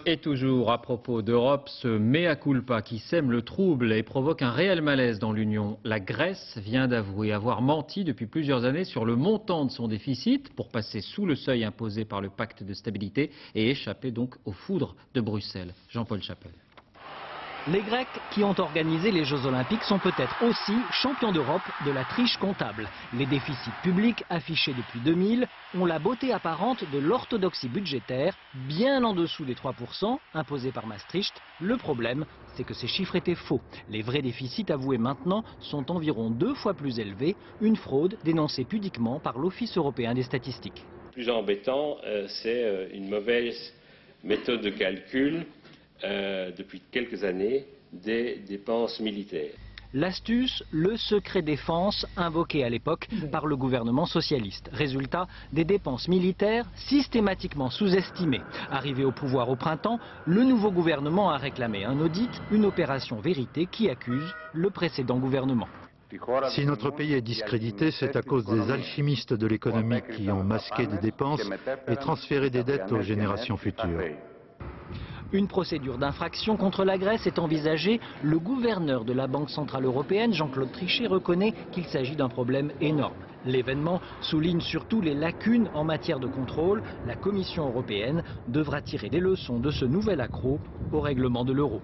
Et toujours à propos d'Europe, ce mea culpa qui sème le trouble et provoque un réel malaise dans l'Union. La Grèce vient d'avouer avoir menti depuis plusieurs années sur le montant de son déficit pour passer sous le seuil imposé par le pacte de stabilité et échapper donc aux foudres de Bruxelles. Jean-Paul Chapelle. Les Grecs qui ont organisé les Jeux Olympiques sont peut-être aussi champions d'Europe de la triche comptable. Les déficits publics affichés depuis 2000 ont la beauté apparente de l'orthodoxie budgétaire, bien en dessous des 3% imposés par Maastricht. Le problème, c'est que ces chiffres étaient faux. Les vrais déficits avoués maintenant sont environ 2 fois plus élevés, une fraude dénoncée pudiquement par l'Office européen des statistiques. Plus embêtant, c'est une mauvaise méthode de calcul depuis quelques années des dépenses militaires. L'astuce, le secret défense invoqué à l'époque par le gouvernement socialiste. Résultat, des dépenses militaires systématiquement sous-estimées. Arrivé au pouvoir au printemps, le nouveau gouvernement a réclamé un audit, une opération vérité qui accuse le précédent gouvernement. Si notre pays est discrédité, c'est à cause des alchimistes de l'économie qui ont masqué des dépenses et transféré des dettes aux générations futures. Une procédure d'infraction contre la Grèce est envisagée. Le gouverneur de la Banque centrale européenne, Jean-Claude Trichet, reconnaît qu'il s'agit d'un problème énorme. L'événement souligne surtout les lacunes en matière de contrôle. La Commission européenne devra tirer des leçons de ce nouvel accroc au règlement de l'euro.